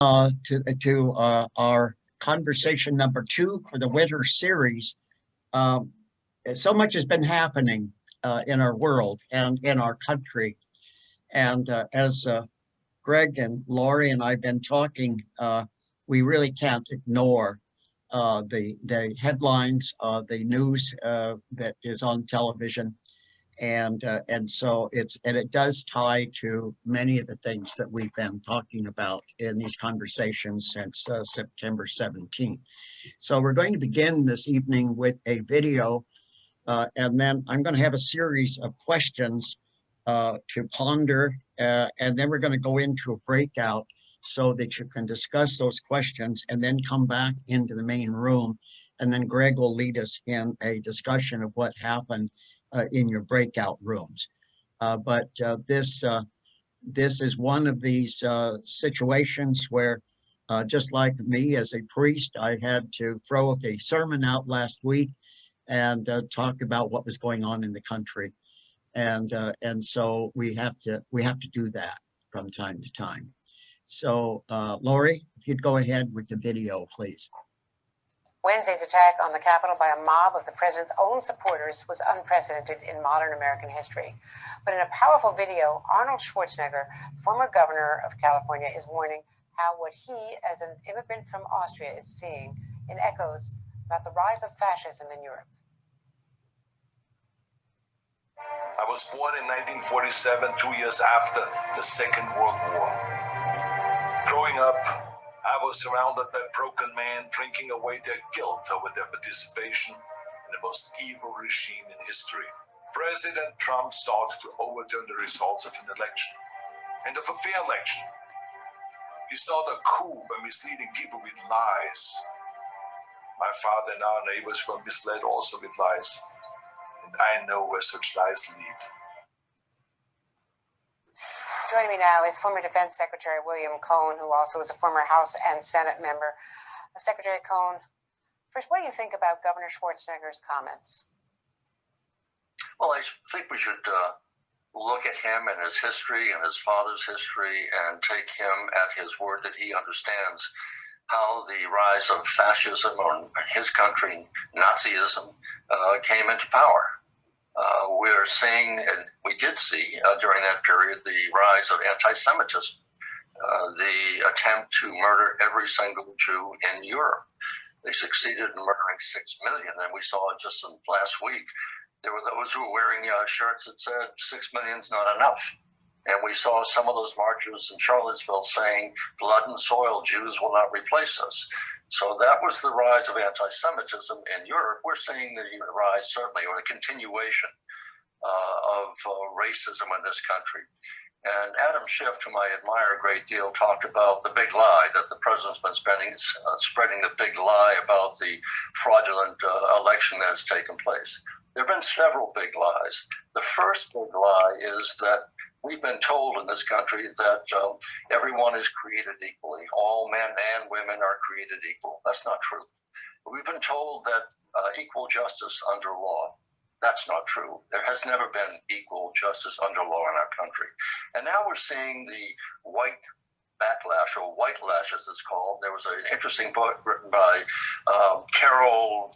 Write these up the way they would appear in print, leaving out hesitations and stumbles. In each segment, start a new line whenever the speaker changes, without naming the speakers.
to our conversation number 2 for the winter series. So much has been happening in our world and in our country. And as Greg and Laurie and I've been talking, we really can't ignore the headlines, the news that is on television. And so it does tie to many of the things that we've been talking about in these conversations since September 17th. So we're going to begin this evening with a video, and then I'm going to have a series of questions to ponder, and then we're going to go into a breakout so that you can discuss those questions and then come back into the main room. And then Greg will lead us in a discussion of what happened in your breakout rooms. But this is one of these situations where, just like me as a priest, I had to throw a sermon out last week and talk about what was going on in the country, and so we have to do that from time to time. So, Laurie, if you'd go ahead with the video, please.
Wednesday's attack on the Capitol by a mob of the president's own supporters was unprecedented in modern American history. But in a powerful video, Arnold Schwarzenegger, former governor of California, is warning how what he, as an immigrant from Austria, is seeing in echoes about the rise of fascism in Europe.
I was born in 1947, 2 years after the Second World War. Growing up, I was surrounded by broken men drinking away their guilt over their participation in the most evil regime in history. President Trump sought to overturn the results of an election, and of a fair election. He sought a coup by misleading people with lies. My father and our neighbors were misled also with lies, and I know where such lies lead.
Joining me now is former Defense Secretary William Cohn, who also is a former House and Senate member. Secretary Cohn, first, what do you think about Governor Schwarzenegger's comments?
Well, I think we should look at him and his history and his father's history and take him at his word that he understands how the rise of fascism in his country, Nazism, came into power. We're seeing, and we did see during that period, the rise of anti-Semitism, the attempt to murder every single Jew in Europe. They succeeded in murdering 6 million, and we saw it just in last week. There were those who were wearing shirts that said 6 million's not enough. And we saw some of those marchers in Charlottesville saying, blood and soil, Jews will not replace us. So that was the rise of anti-Semitism in Europe. We're seeing the rise, certainly, or the continuation of racism in this country. And Adam Schiff, whom I admire a great deal, talked about the big lie that the president's been spreading the big lie about the fraudulent election that has taken place. There have been several big lies. The first big lie is that we've been told in this country that everyone is created equally. All men and women are created equal. That's not true. We've been told that equal justice under law. That's not true. There has never been equal justice under law in our country. And now we're seeing the white backlash, or white lash as it's called. There was an interesting book written by Carol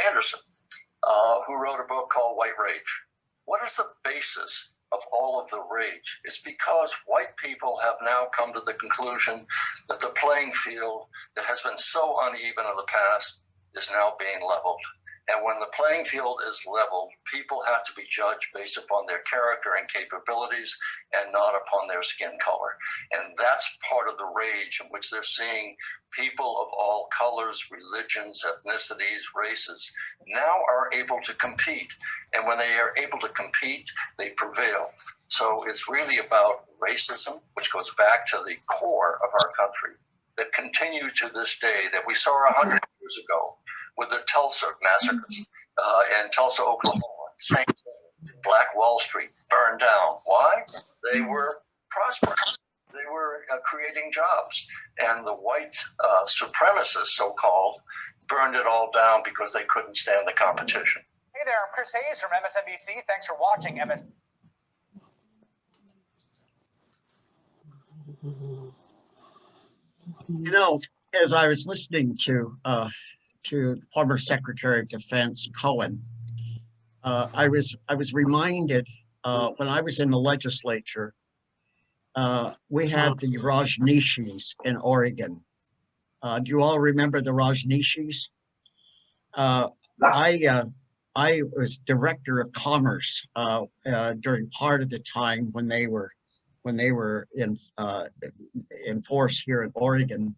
Anderson, who wrote a book called White Rage. What is the basis of all of the rage? It's because white people have now come to the conclusion that the playing field that has been so uneven in the past is now being leveled. And when the playing field is leveled, people have to be judged based upon their character and capabilities and not upon their skin color. And that's part of the rage in which they're seeing people of all colors, religions, ethnicities, races now are able to compete. And when they are able to compete, they prevail. So it's really about racism, which goes back to the core of our country, that continue to this day, that we saw 100 years ago with the Tulsa massacres in Tulsa, Oklahoma. Same thing. Black Wall Street burned down. Why? They were prospering. They were creating jobs. And the white supremacists, so-called, burned it all down because they couldn't stand the competition.
Hey there, I'm Chris Hayes from MSNBC. Thanks for watching
You know, as I was listening to former Secretary of Defense Cohen, I was reminded when I was in the legislature, we had the Rajneeshis in Oregon. Do you all remember the Rajneeshis? Uh, I I was director of commerce during part of the time when they were in force here in Oregon,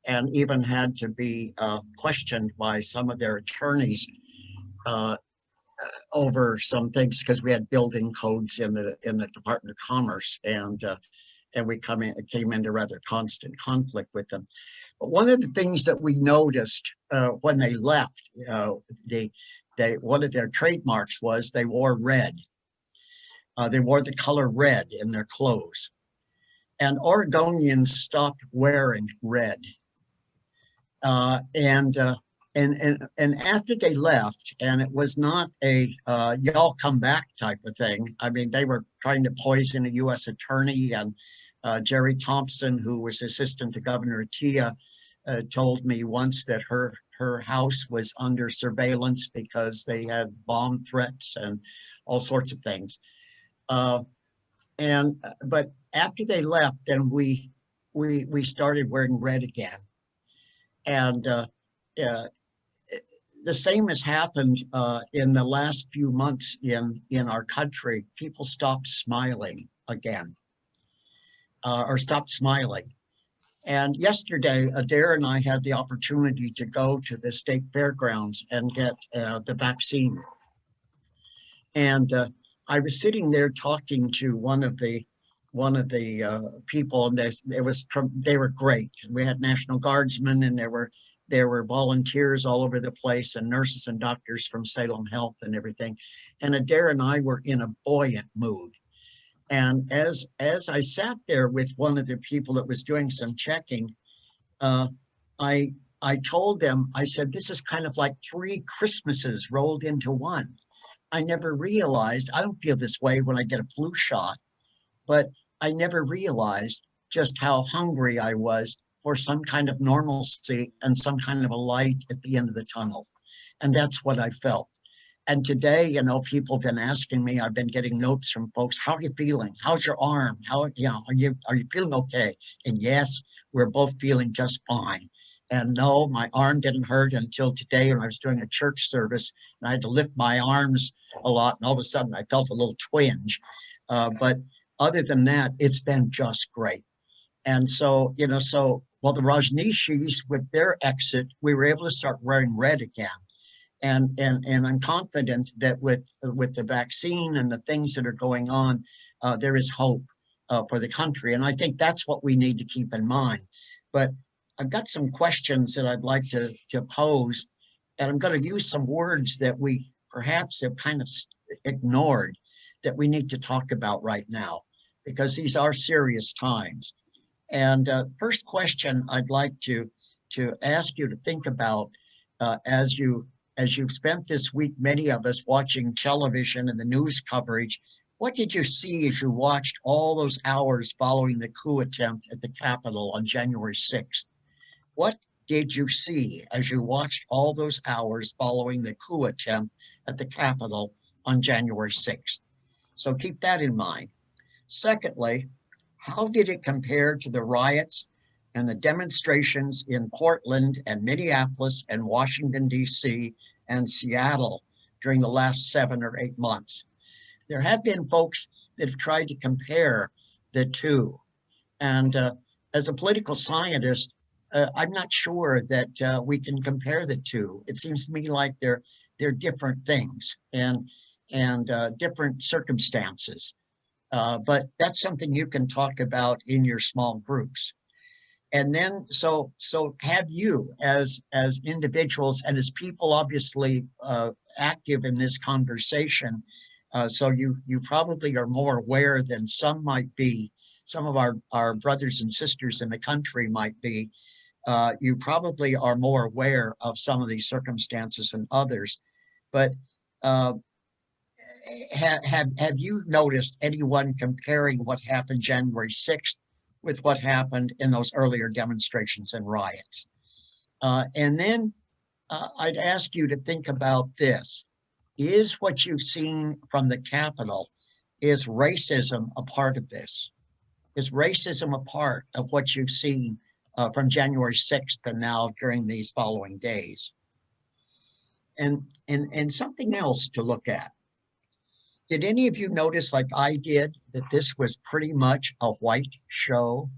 and even had to be questioned by some of their attorneys uh, over some things because we had building codes in the Department of Commerce, and we came into rather constant conflict with them. But one of the things that we noticed when they left, one of their trademarks was they wore red. They wore the color red in their clothes, and Oregonians stopped wearing red. And after they left, and it was not a y'all come back type of thing. I mean, they were trying to poison a U.S. attorney, and Jerry Thompson, who was assistant to Governor Atiyeh, told me once that her house was under surveillance because they had bomb threats and all sorts of things. But after they left, then we started wearing red again, and the same has happened in the last few months in our country. People stopped smiling again, or stopped smiling. And yesterday, Adair and I had the opportunity to go to the state fairgrounds and get the vaccine. And I was sitting there talking to one of the people, and they were great. We had National Guardsmen, and there were volunteers all over the place, and nurses and doctors from Salem Health and everything. And Adair and I were in a buoyant mood. And as I sat there with one of the people that was doing some checking, I told them, I said, this is kind of like 3 Christmases rolled into one. I never realized, I don't feel this way when I get a flu shot, but I never realized just how hungry I was for some kind of normalcy and some kind of a light at the end of the tunnel. And that's what I felt. And today, you know, people have been asking me, I've been getting notes from folks, how are you feeling? How's your arm? How, you know, are you feeling okay? And yes, we're both feeling just fine. And no, my arm didn't hurt until today when I was doing a church service, and I had to lift my arms a lot, and all of a sudden I felt a little twinge. But other than that, it's been just great. And so, you know, well, the Rajneeshis, with their exit, we were able to start wearing red again. And I'm confident that with the vaccine and the things that are going on, there is hope for the country. And I think that's what we need to keep in mind. But I've got some questions that I'd like to pose, and I'm going to use some words that we perhaps have kind of ignored that we need to talk about right now, because these are serious times. And first question I'd like to ask you to think about as you've spent this week, many of us watching television and the news coverage, what did you see as you watched all those hours following the coup attempt at the Capitol on January 6th? What did you see as you watched all those hours following the coup attempt at the Capitol on January 6th? So keep that in mind. Secondly, how did it compare to the riots and the demonstrations in Portland and Minneapolis and Washington, D.C. and Seattle during the last 7 or 8 months? There have been folks that have tried to compare the two. And as a political scientist, I'm not sure that we can compare the two. It seems to me like they're different things and different circumstances. But that's something you can talk about in your small groups. And then, so have you as individuals and as people obviously active in this conversation, so you probably are more aware than some might be, some of our brothers and sisters in the country might be, you probably are more aware of some of these circumstances than others. But have you noticed anyone comparing what happened January 6th with what happened in those earlier demonstrations and riots. And then I'd ask you to think about this. Is what you've seen from the Capitol, is racism a part of this? Is racism a part of what you've seen from January 6th and now during these following days? And something else to look at. Did any of you notice, like I did, that this was pretty much a white show?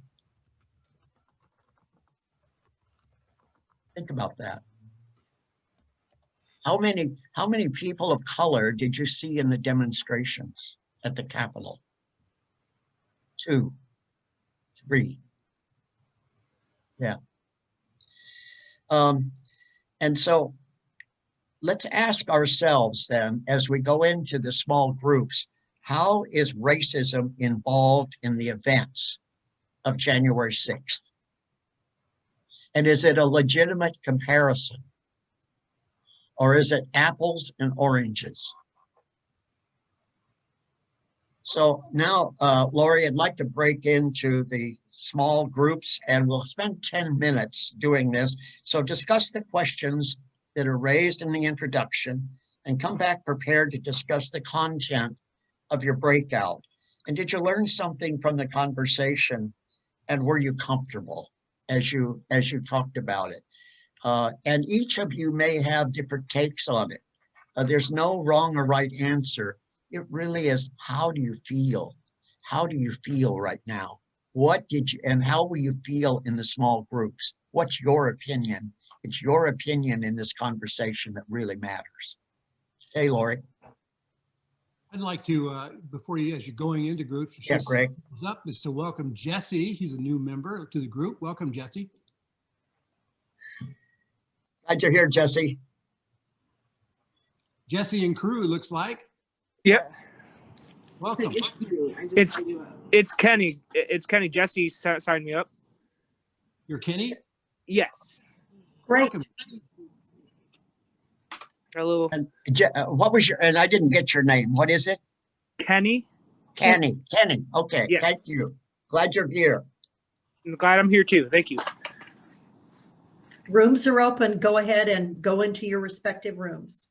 Think about that. How many people of color did you see in the demonstrations at the Capitol? 2, 3. Yeah. And so let's ask ourselves then, as we go into the small groups, how is racism involved in the events of January 6th? And is it a legitimate comparison? Or is it apples and oranges? So now, Lori, I'd like to break into the small groups, and we'll spend 10 minutes doing this. So discuss the questions that are raised in the introduction and come back prepared to discuss the content of your breakout. And did you learn something from the conversation, and were you comfortable as you talked about it? And each of you may have different takes on it. There's no wrong or right answer. It really is, how do you feel? How do you feel right now? What did you, and how will you feel in the small groups? What's your opinion? It's your opinion in this conversation that really matters. Hey, Lori.
I'd like to, before you, as you're going into groups,
Yeah, Greg.
up is to welcome Jesse. He's a new member to the group. Welcome, Jesse.
Glad you're here, Jesse.
Jesse and crew, looks like.
Yep.
Welcome.
It's Kenny. It's Kenny. Jesse signed me up.
You're Kenny?
Yes.
Great.
Welcome.
Hello.
And what was your, and I didn't get your name. What is it?
Kenny.
Kenny. Kenny. Okay.
Yes.
Thank you. Glad you're here.
I'm glad I'm here too. Thank you.
Rooms are open. Go ahead and go into your respective rooms.